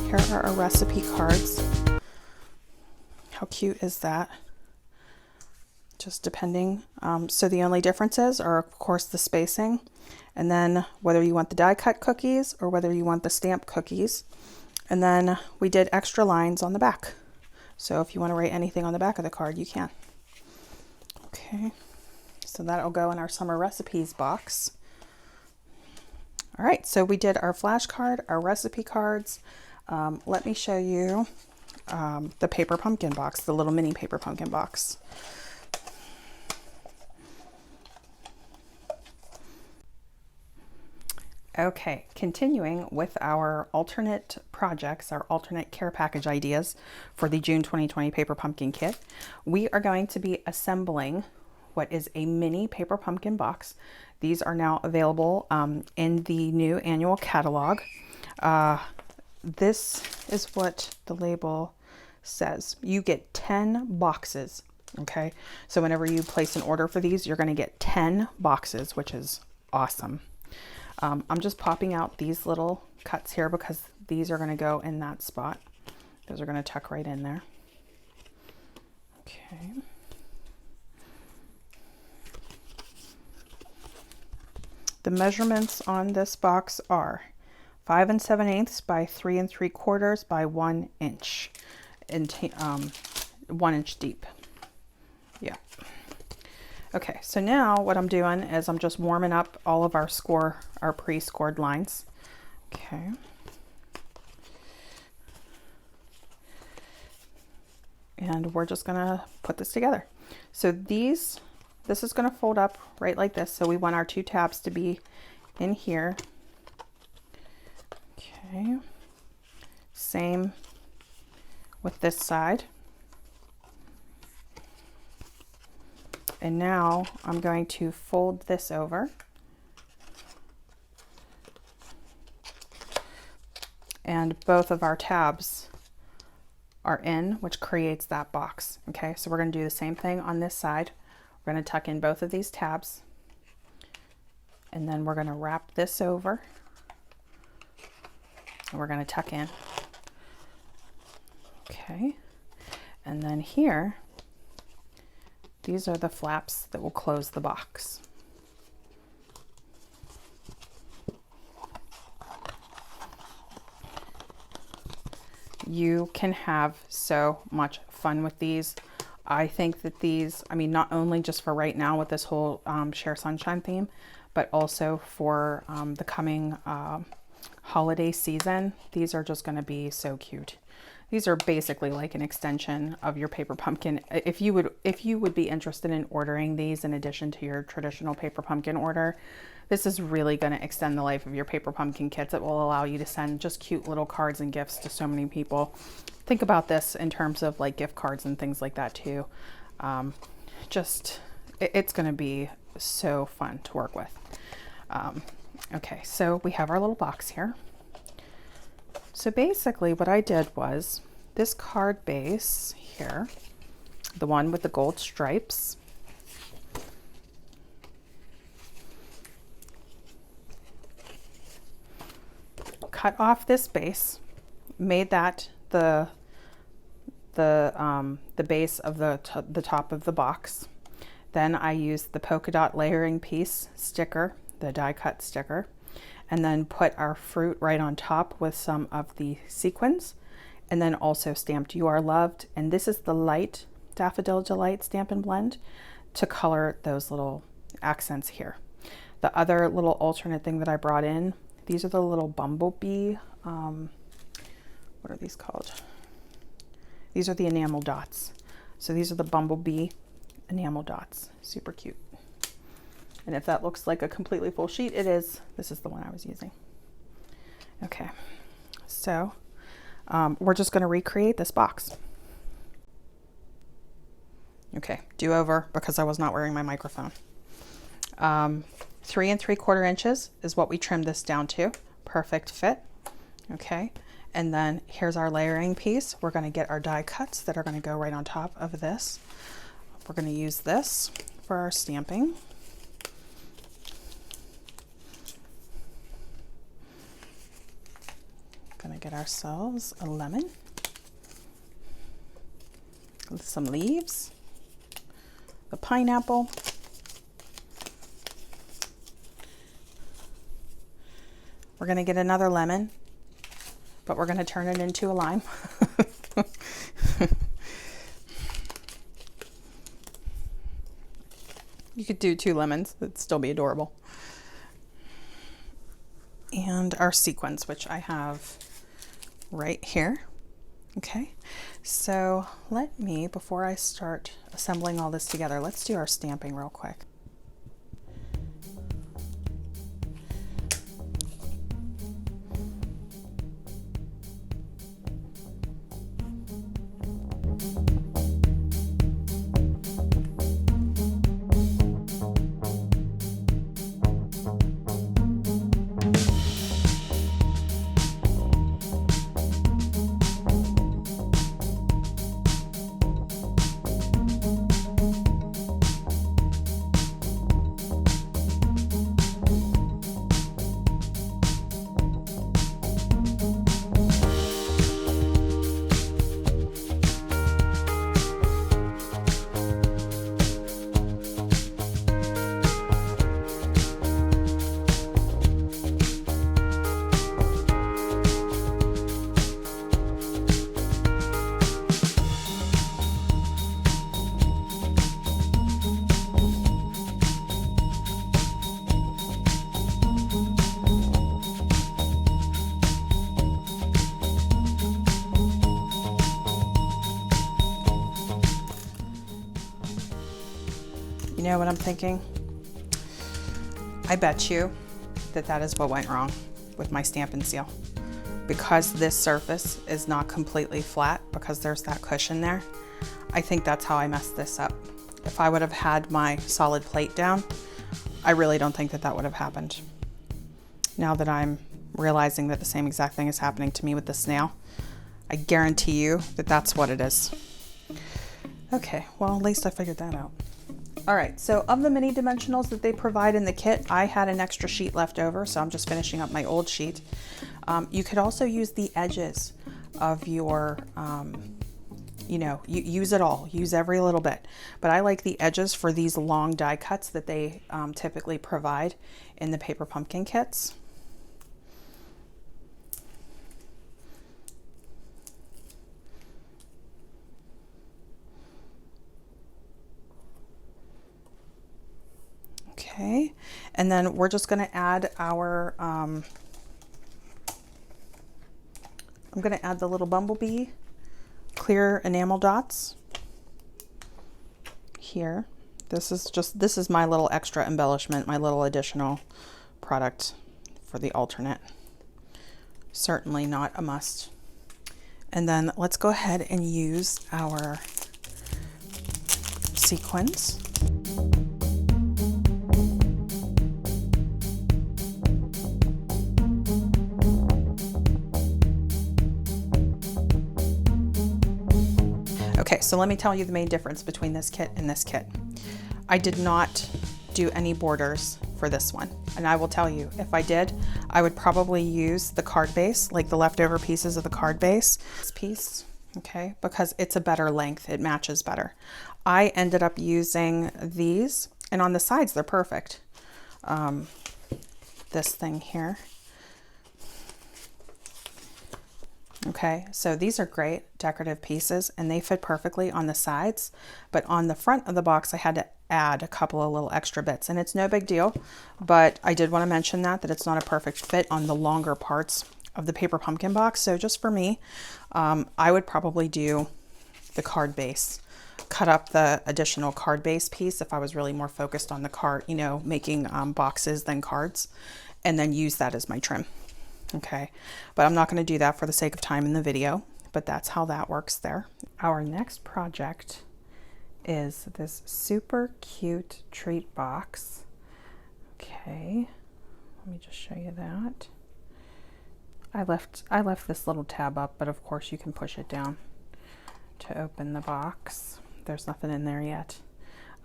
Here are our recipe cards. How cute is that? Just depending. So the only differences are, of course, the spacing, and then whether you want the die cut cookies or whether you want the stamp cookies. And then we did extra lines on the back. So if you want to write anything on the back of the card, you can. Okay, so that'll go in our summer recipes box. All right, so we did our flashcard, our recipe cards. Let me show you the paper pumpkin box, the little mini paper pumpkin box. Okay, continuing with our alternate projects, our alternate care package ideas for the June 2020 Paper Pumpkin Kit. We are going to be assembling what is a mini paper pumpkin box. These are now available in the new annual catalog. This is what the label says. You get 10 boxes, okay? So whenever you place an order for these, you're gonna get 10 boxes, which is awesome. I'm just popping out these little cuts here because these are gonna go in that spot. Those are gonna tuck right in there. Okay. The measurements on this box are 5 7/8 by 3 3/4 by 1 inch, and 1 inch deep. Yeah. Okay, so now what I'm doing is I'm just warming up all of our pre-scored lines. Okay. And we're just gonna put this together. So this is gonna fold up right like this. So we want our 2 tabs to be in here. Okay, same with this side. And now I'm going to fold this over. And both of our tabs are in, which creates that box. Okay, so we're going to do the same thing on this side. We're going to tuck in both of these tabs. And then we're going to wrap this over. And we're going to tuck in. Okay, and then here, these are the flaps that will close the box. You can have so much fun with these. I think that these, I mean, not only just for right now with this whole Share Sunshine theme, but also for the coming holiday season, these are just going to be so cute. These are basically like an extension of your paper pumpkin. If you would be interested in ordering these in addition to your traditional paper pumpkin order, this is really going to extend the life of your paper pumpkin kits. It will allow you to send just cute little cards and gifts to so many people. Think about this in terms of like gift cards and things like that too. It's going to be so fun to work with. Okay, so we have our little box here. So basically what I did was this card base here, the one with the gold stripes, cut off this base, made that the base of the top of the box. Then I used the polka dot layering piece sticker, the die cut sticker, and then put our fruit right on top with some of the sequins, and then also stamped "You Are Loved," and this is the light Daffodil Delight Stampin' Blend to color those little accents here. The other little alternate thing that I brought in, these are the little Bumblebee, what are these called? These are the enamel dots. So these are the Bumblebee enamel dots. Super cute. And if that looks like a completely full sheet, it is. This is the one I was using. Okay, so we're just going to recreate this box. Okay, do over because I was not wearing my microphone. 3 3/4 inches is what we trimmed this down to. Perfect fit. Okay, and then here's our layering piece. We're going to get our die cuts that are going to go right on top of this. We're going to use this for our stamping. Going to get ourselves a lemon with some leaves, the pineapple, we're going to get another lemon, but we're going to turn it into a lime. You could do 2 lemons, it'd still be adorable. And our sequins, which I have right here. Okay, so let me, before I start assembling all this together, let's do our stamping real quick. You know what I'm thinking? I bet you that that is what went wrong with my Stampin' Seal. Because this surface is not completely flat, because there's that cushion there, I think that's how I messed this up. If I would have had my solid plate down, I really don't think that that would have happened. Now that I'm realizing that the same exact thing is happening to me with the snail, I guarantee you that that's what it is. Okay, well, at least I figured that out. All right, so of the mini dimensionals that they provide in the kit, I had an extra sheet left over, so I'm just finishing up my old sheet. You could also use the edges of your, you know, use it all, use every little bit. But I like the edges for these long die cuts that they typically provide in the paper pumpkin kits. Okay, and then we're just going to add our, I'm going to add the little Bumblebee clear enamel dots here. This is my little extra embellishment, my little additional product for the alternate. Certainly not a must. And then let's go ahead and use our sequins. Okay, so let me tell you the main difference between this kit and this kit. I did not do any borders for this one. And I will tell you, if I did, I would probably use the card base, like the leftover pieces of the card base. This piece, okay, because it's a better length, it matches better. I ended up using these, and on the sides, they're perfect. This thing here. Okay, so these are great decorative pieces and they fit perfectly on the sides, but on the front of the box I had to add a couple of little extra bits, and it's no big deal, but I did want to mention that it's not a perfect fit on the longer parts of the paper pumpkin box. So just for me, I would probably do the card base, cut up the additional card base piece if I was really more focused on the card, you know, making boxes than cards, and then use that as my trim. Okay, but I'm not going to do that for the sake of time in the video, but that's how that works there. Our next project is this super cute treat box. Okay, let me just show you that. I left this little tab up, but of course you can push it down to open the box. There's nothing in there yet,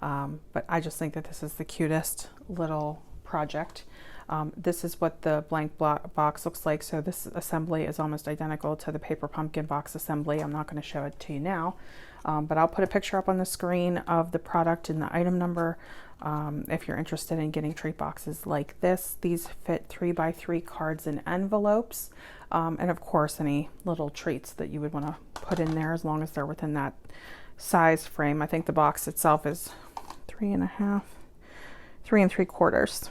but I just think that this is the cutest little project. This is what the blank box looks like. So this assembly is almost identical to the paper pumpkin box assembly. I'm not going to show it to you now, but I'll put a picture up on the screen of the product and the item number. If you're interested in getting treat boxes like this, these fit 3x3 cards and envelopes, and of course any little treats that you would want to put in there, as long as they're within that size frame. I think the box itself is 3 3/4.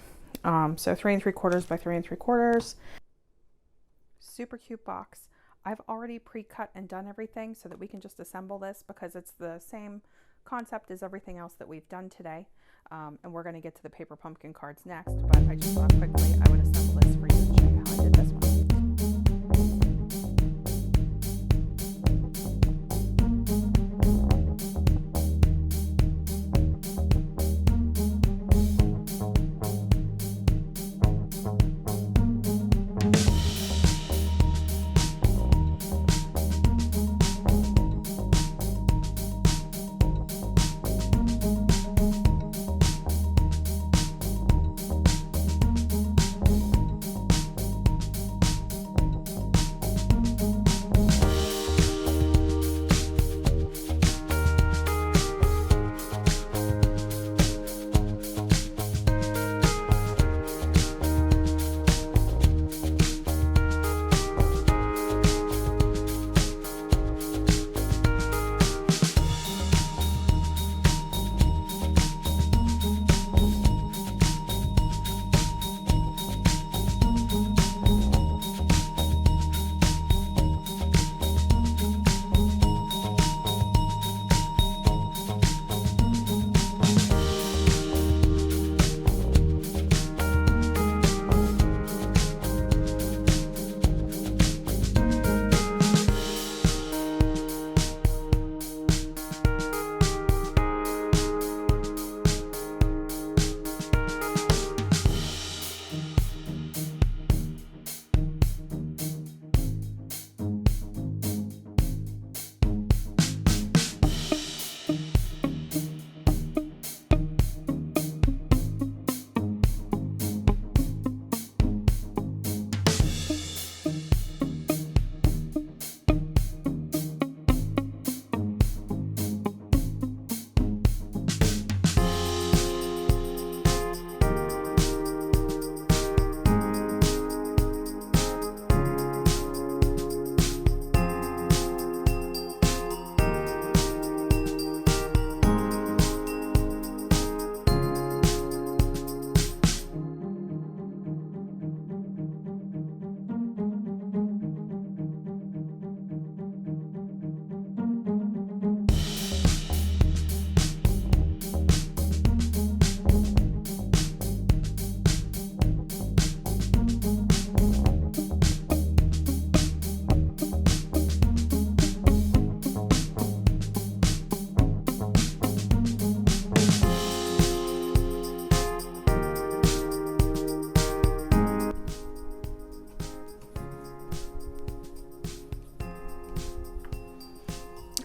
So 3 3/4 by 3 3/4. Super cute box. I've already pre-cut and done everything so that we can just assemble this, because it's the same concept as everything else that we've done today. And we're going to get to the paper pumpkin cards next, but I just thought quickly I would assemble this for you and show you how I did this one.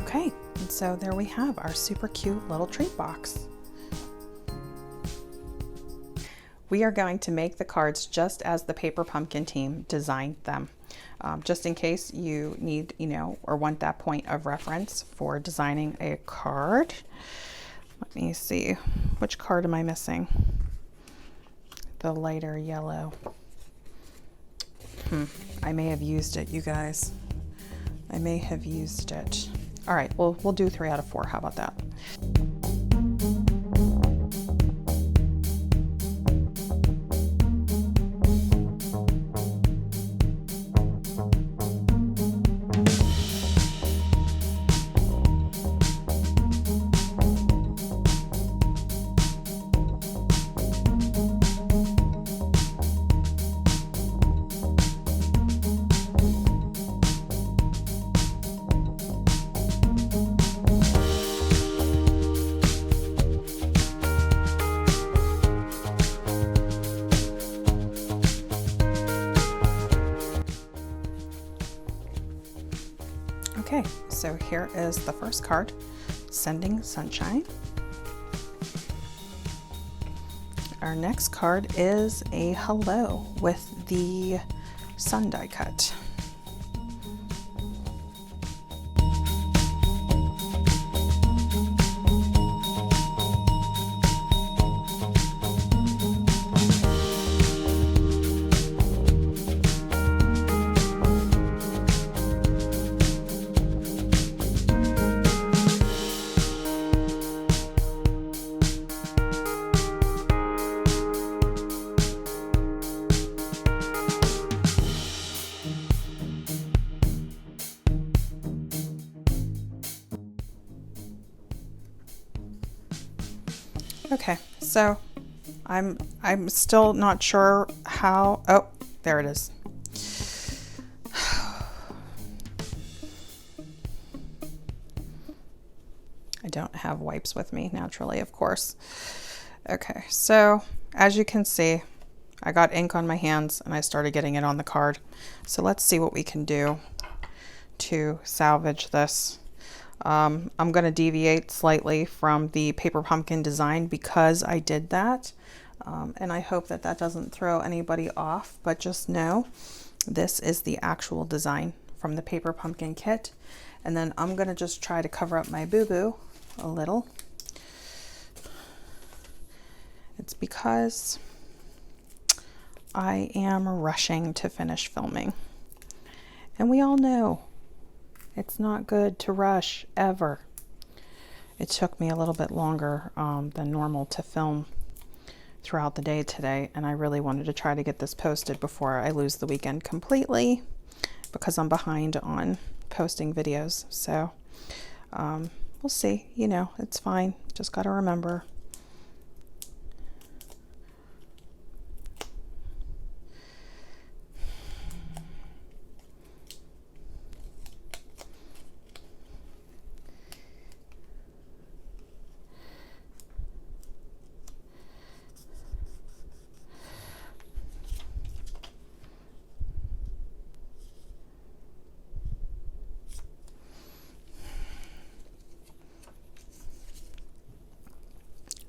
Okay, and so there we have our super cute little treat box. We are going to make the cards just as the Paper Pumpkin team designed them. Just in case you need, or want that point of reference for designing a card. Let me see, which card am I missing? The lighter yellow. I may have used it, you guys. I may have used it. All right, we'll do 3 out of 4. How about that? Okay, so here is the first card, Sending Sunshine. Our next card is a hello with the sun die cut. Okay, so I'm still not sure how, oh, there it is. I don't have wipes with me naturally, of course. Okay, so as you can see, I got ink on my hands and I started getting it on the card. So let's see what we can do to salvage this. I'm going to deviate slightly from the paper pumpkin design because I did that. And I hope that that doesn't throw anybody off, but just know this is the actual design from the paper pumpkin kit. And then I'm going to just try to cover up my boo-boo a little. It's because I am rushing to finish filming. And we all know it's not good to rush ever. It took me a little bit longer than normal to film throughout the day today, and I really wanted to try to get this posted before I lose the weekend completely because I'm behind on posting videos. So we'll see, you know, it's fine. Just got to remember.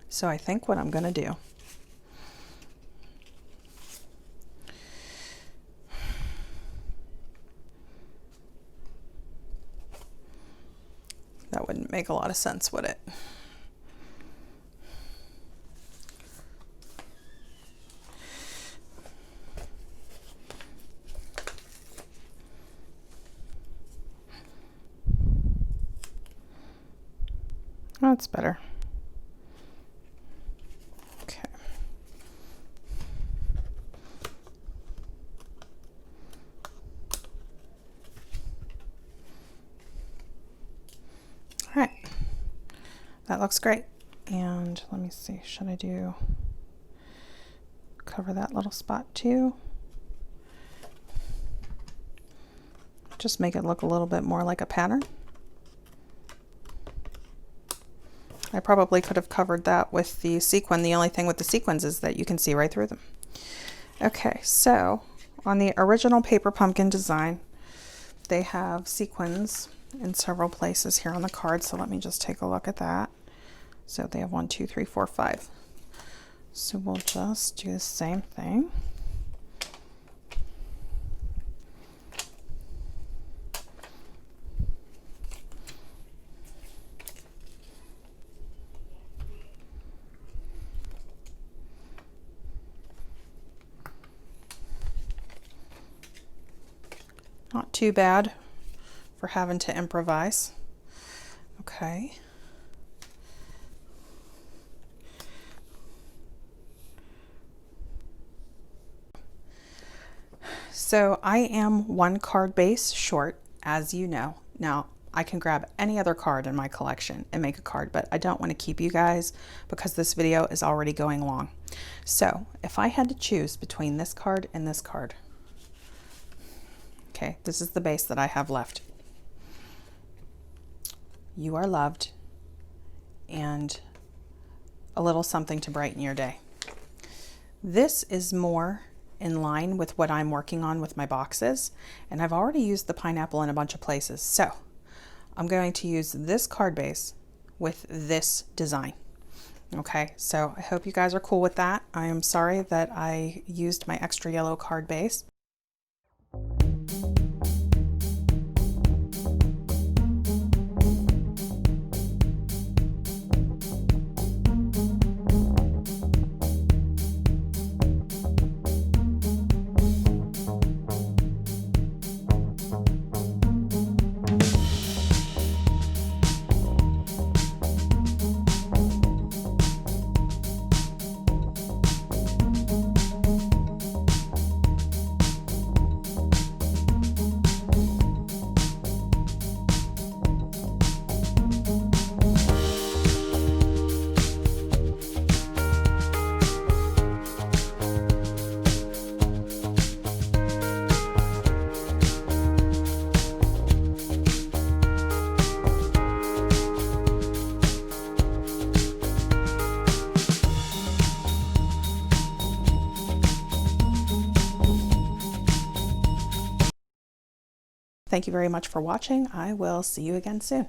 So I think what I'm going to do that wouldn't make a lot of sense, would it? That's better. All right, that looks great. And let me see, should I cover that little spot too? Just make it look a little bit more like a pattern. I probably could have covered that with the sequin. The only thing with the sequins is that you can see right through them. Okay, so on the original paper pumpkin design, they have sequins in several places here on the card. So let me just take a look at that. So they have 1, 2, 3, 4, 5. So we'll just do the same thing. Not too bad for having to improvise. Okay. So I am one card base short, as you know. Now, I can grab any other card in my collection and make a card, but I don't want to keep you guys because this video is already going long. So if I had to choose between this card and this card, okay, this is the base that I have left. You are loved, and a little something to brighten your day. This is more in line with what I'm working on with my boxes, and I've already used the pineapple in a bunch of places. So I'm going to use this card base with this design. Okay, so I hope you guys are cool with that. I am sorry that I used my extra yellow card base. Thank you very much for watching. I will see you again soon.